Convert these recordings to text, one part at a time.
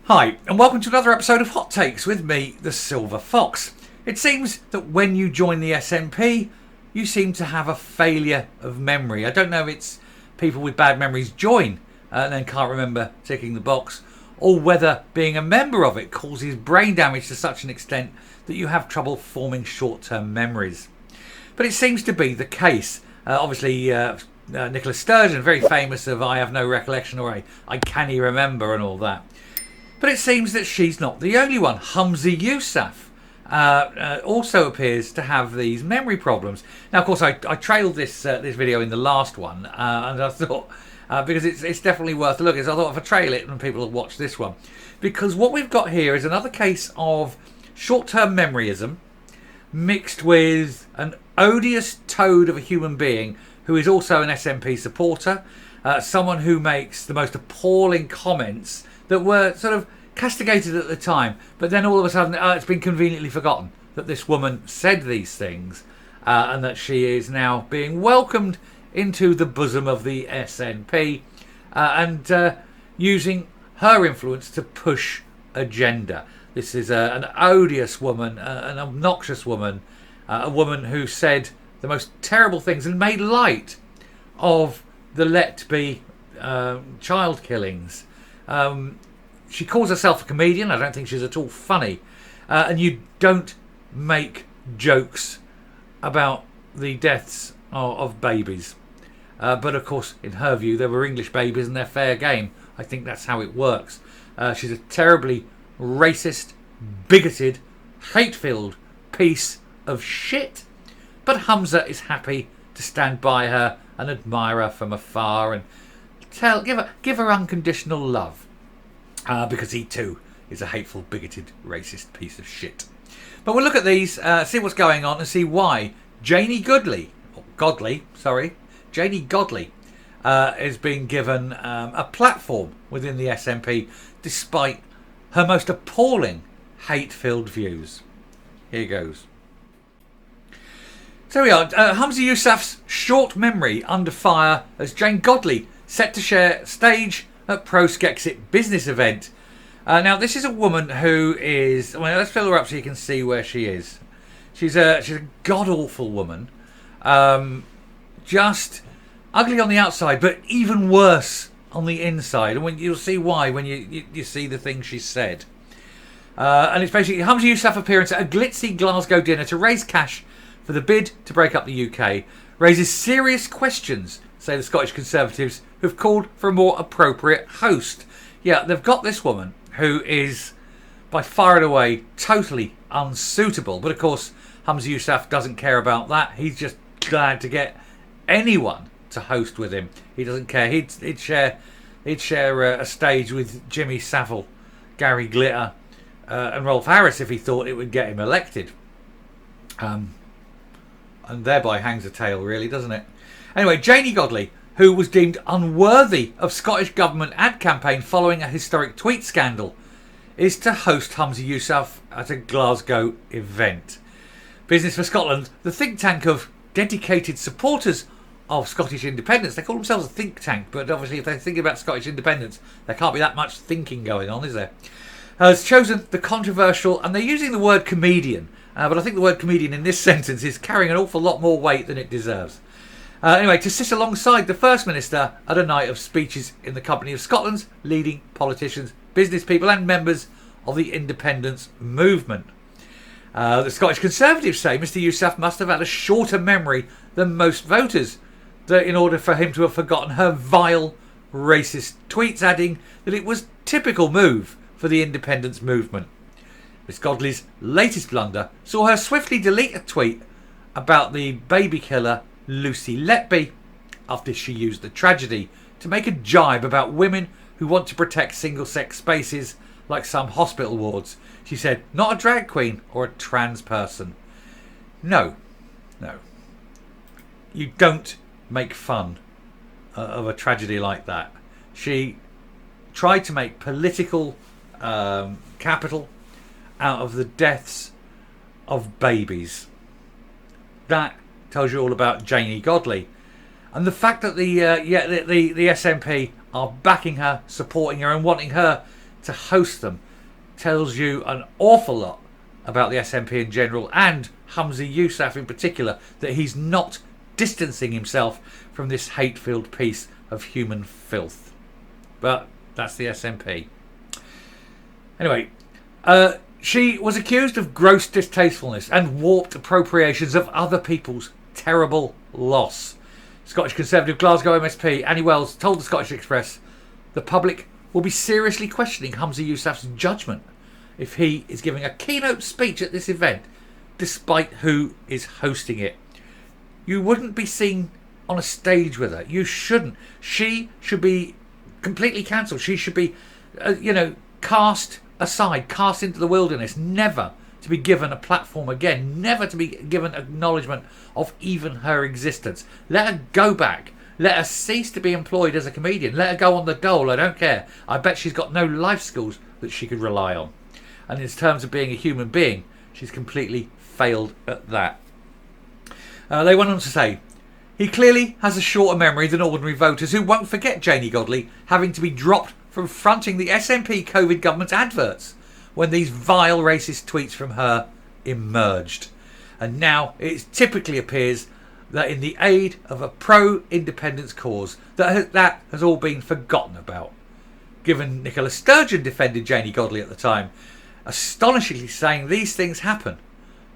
Hi, and welcome to another episode of Hot Takes with me, the Silver Fox. It seems that when you join the SNP, you seem to have a failure of memory. I don't know if it's people with bad memories join and then can't remember ticking the box, or whether being a member of it causes brain damage to such an extent that you have trouble forming short-term memories. But it seems to be the case. Obviously, Nicola Sturgeon, very famous of I have no recollection or I canny remember and all that. But it seems that she's not the only one. Humza Yousaf also appears to have these memory problems. Now, of course, I trailed this video in the last one, and I thought, because it's definitely worth a look, so I thought if I trail it, and people will watch this one. Because what we've got here is another case of short-term memoryism mixed with an odious toad of a human being who is also an SNP supporter, someone who makes the most appalling comments that were sort of castigated at the time, but then all of a sudden it's been conveniently forgotten that this woman said these things, and that she is now being welcomed into the bosom of the SNP, and using her influence to push agenda. This is an odious woman, an obnoxious woman, a woman who said the most terrible things and made light of the Letby child killings. She calls herself a comedian. I don't think she's at all funny. And you don't make jokes about the deaths of babies. But of course, in her view, they were English babies and they're fair game. I think that's how it works. She's a terribly racist, bigoted, hate-filled piece of shit. But Humza is happy to stand by her and admire her from afar and give her unconditional love, because he too is a hateful, bigoted, racist piece of shit. But we'll look at these, see what's going on, and see why Janey Godley is being given a platform within the SNP, despite her most appalling hate-filled views. Here goes. So we are. Humza Yousaf's short memory under fire as Jane Godley set to share stage at pro-Skexit business event. Now, this is a woman who is... Well, let's fill her up so you can see where she is. She's a god-awful woman. Just ugly on the outside, but even worse on the inside. And when you'll see why when you see the things she said. And it's basically Humza Yousaf appearance at a glitzy Glasgow dinner to raise cash for the bid to break up the UK raises serious questions, say the Scottish Conservatives, who've called for a more appropriate host. Yeah, they've got this woman who is by far and away totally unsuitable. But of course, Humza Yousaf doesn't care about that. He's just glad to get anyone to host with him. He doesn't care. He'd share a stage with Jimmy Savile, Gary Glitter, and Rolf Harris if he thought it would get him elected. And thereby hangs a tale, really, doesn't it? Anyway, Janey Godley, who was deemed unworthy of Scottish Government ad campaign following a historic tweet scandal, is to host Humza Yousaf at a Glasgow event. Business for Scotland, the think tank of dedicated supporters of Scottish independence. They call themselves a think tank, but obviously if they're thinking about Scottish independence, there can't be that much thinking going on, is there? Has chosen the controversial, and they're using the word comedian, but I think the word comedian in this sentence is carrying an awful lot more weight than it deserves. Anyway, to sit alongside the First Minister at a night of speeches in the company of Scotland's leading politicians, business people and members of the independence movement. The Scottish Conservatives say Mr Yousaf must have had a shorter memory than most voters in order for him to have forgotten her vile, racist tweets, adding that it was a typical move for the independence movement. Miss Godley's latest blunder saw her swiftly delete a tweet about the baby killer Lucy Letby after she used the tragedy to make a jibe about women who want to protect single-sex spaces like some hospital wards. She said, not a drag queen or a trans person. No. You don't make fun of a tragedy like that. She tried to make political capital out of the deaths of babies. That tells you all about Janey Godley. And the fact that the SNP are backing her, supporting her and wanting her to host them tells you an awful lot about the SNP in general and Humza Yousaf in particular, that he's not distancing himself from this hate-filled piece of human filth. But that's the SNP. Anyway, she was accused of gross distastefulness and warped appropriations of other people's terrible loss. Scottish Conservative Glasgow MSP Annie Wells told the Scottish Express the public will be seriously questioning Humza Yousaf's judgment if he is giving a keynote speech at this event, despite who is hosting it. You wouldn't be seen on a stage with her. You shouldn't. She should be completely cancelled. She should be, cast aside, cast into the wilderness, never to be given a platform again, never to be given acknowledgement of even her existence. Let her go back. Let her cease to be employed as a comedian. Let her go on the dole. I don't care. I bet she's got no life skills that she could rely on. And in terms of being a human being, she's completely failed at that. They went on to say, he clearly has a shorter memory than ordinary voters who won't forget Janey Godley having to be dropped from fronting the SNP COVID government's adverts when these vile racist tweets from her emerged. And now it typically appears that in the aid of a pro-independence cause, that has all been forgotten about. Given Nicola Sturgeon defended Janey Godley at the time, astonishingly saying these things happen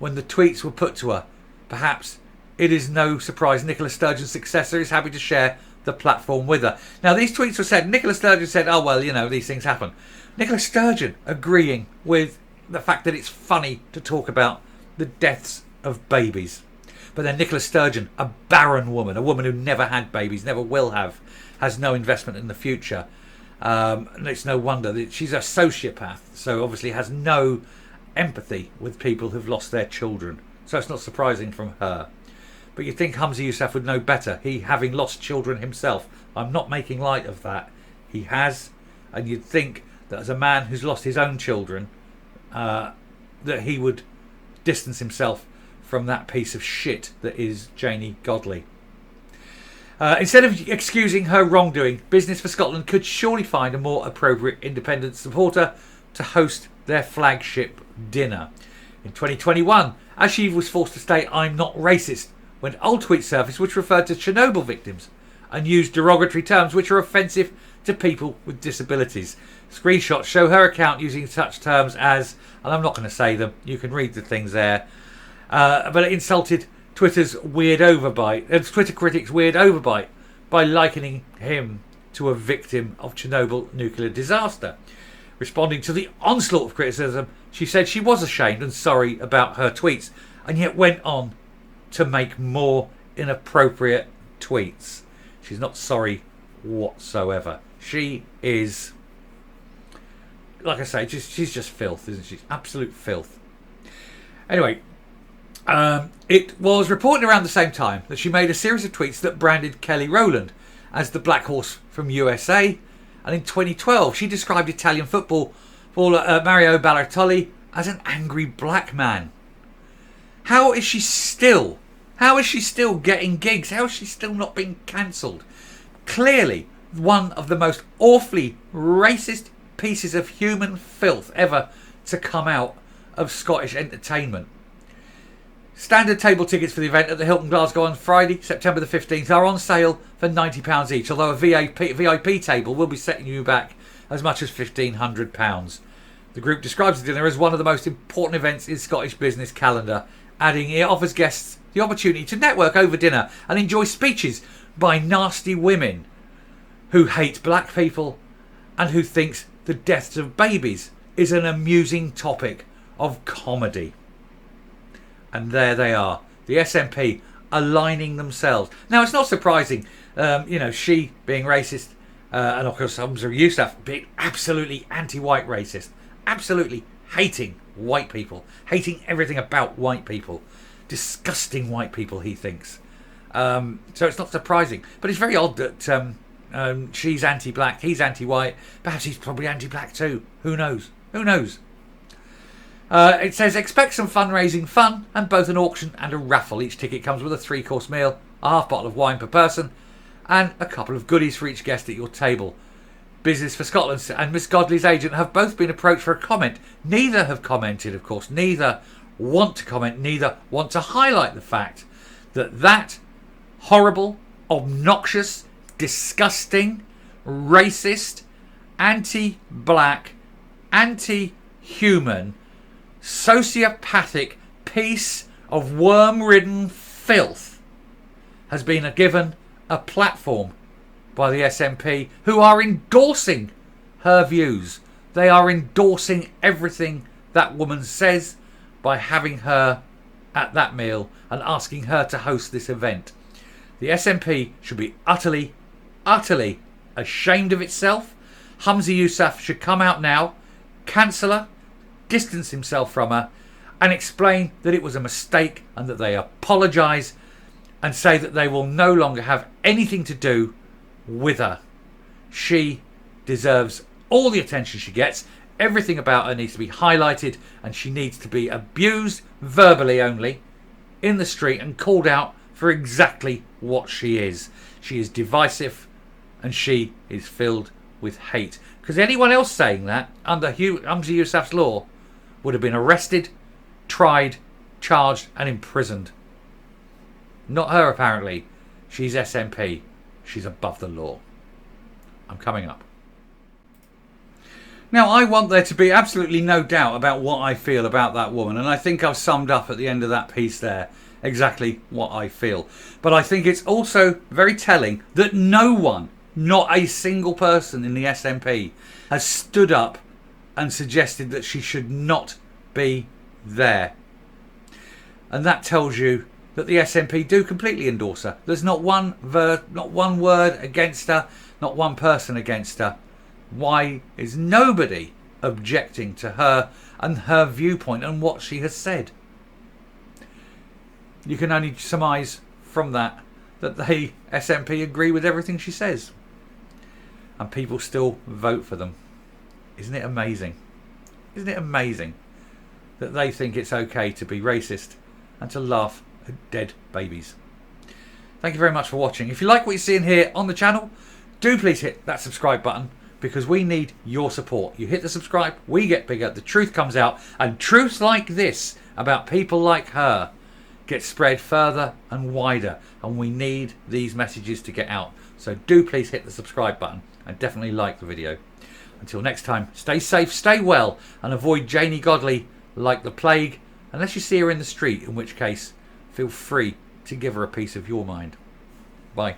when the tweets were put to her, perhaps it is no surprise Nicola Sturgeon's successor is happy to share the platform with her. Now, these tweets were said, Nicola Sturgeon said, oh, well, these things happen. Nicola Sturgeon agreeing with the fact that it's funny to talk about the deaths of babies. But then Nicola Sturgeon, a barren woman, a woman who never had babies, never will have, has no investment in the future. And it's no wonder that she's a sociopath, so obviously has no empathy with people who've lost their children. So it's not surprising from her. But you'd think Humza Yousaf would know better, he having lost children himself. I'm not making light of that. He has, and you'd think that as a man who's lost his own children, that he would distance himself from that piece of shit that is Janey Godley. Instead of excusing her wrongdoing, Business for Scotland could surely find a more appropriate independent supporter to host their flagship dinner. In 2021, Ashiv was forced to state, I'm not racist, when old tweets surfaced which referred to Chernobyl victims and used derogatory terms which are offensive to people with disabilities. Screenshots show her account using such terms as, and I'm not going to say them, you can read the things there, but it insulted Twitter's weird overbite, Twitter critics' weird overbite, by likening him to a victim of Chernobyl nuclear disaster. Responding to the onslaught of criticism, she said she was ashamed and sorry about her tweets, and yet went on to make more inappropriate tweets. She's not sorry whatsoever. She is, like I say, she's just filth, isn't she? Absolute filth. Anyway, it was reported around the same time that she made a series of tweets that branded Kelly Rowland as the black horse from USA. And in 2012, she described Italian footballer Mario Balotelli as an angry black man. How is she still getting gigs? How is she still not being cancelled? Clearly, one of the most awfully racist pieces of human filth ever to come out of Scottish entertainment. Standard table tickets for the event at the Hilton Glasgow on Friday, September the 15th, are on sale for £90 each, although a VIP table will be setting you back as much as £1,500. The group describes the dinner as one of the most important events in Scottish business calendar, adding it offers guests the opportunity to network over dinner and enjoy speeches by nasty women who hate black people and who thinks the deaths of babies is an amusing topic of comedy. And there they are, the SNP aligning themselves. Now, it's not surprising, she being racist, and of course Humza Yousaf being absolutely anti-white racist, absolutely hating white people, hating everything about white people, disgusting white people, he thinks. So it's not surprising, but it's very odd that she's anti-black, he's anti-white. Perhaps he's probably anti-black too. Who knows? It says, expect some fundraising fun and both an auction and a raffle. Each ticket comes with a 3-course meal, a half bottle of wine per person, and a couple of goodies for each guest at your table. Business for Scotland and Miss Godley's agent have both been approached for a comment. Neither have commented, of course. Neither want to comment. Neither want to highlight the fact that that horrible, obnoxious, disgusting, racist, anti-black, anti-human, sociopathic piece of worm-ridden filth has been given a platform by the SNP, who are endorsing her views. They are endorsing everything that woman says by having her at that meal and asking her to host this event. The SNP should be utterly, utterly ashamed of itself. Humza Yousaf should come out now, cancel her, distance himself from her, and explain that it was a mistake and that they apologise and say that they will no longer have anything to do with her. She deserves all the attention she gets. Everything about her needs to be highlighted, and she needs to be abused verbally only in the street and called out for exactly what she is. She is divisive and she is filled with hate. Because anyone else saying that under Humza Yousaf's law would have been arrested, tried, charged and imprisoned. Not her, apparently. She's SNP. She's above the law. I'm coming up. Now, I want there to be absolutely no doubt about what I feel about that woman, and I think I've summed up at the end of that piece there exactly what I feel. But I think it's also very telling that no one, not a single person in the SNP, has stood up and suggested that she should not be there. And that tells you that the SNP do completely endorse her. There's not one word against her, not one person against her. Why is nobody objecting to her and her viewpoint and what she has said? You can only surmise from that the SNP agree with everything she says. And people still vote for them. Isn't it amazing? Isn't it amazing that they think it's okay to be racist and to laugh at dead babies? Thank you very much for watching. If you like what you're seeing here on the channel, do please hit that subscribe button, because we need your support. You hit the subscribe, we get bigger, the truth comes out, and truths like this about people like her get spread further and wider, and we need these messages to get out. So do please hit the subscribe button and definitely like the video. Until next time, stay safe, stay well, and avoid Janey Godley like the plague, unless you see her in the street, in which case feel free to give her a piece of your mind. Bye.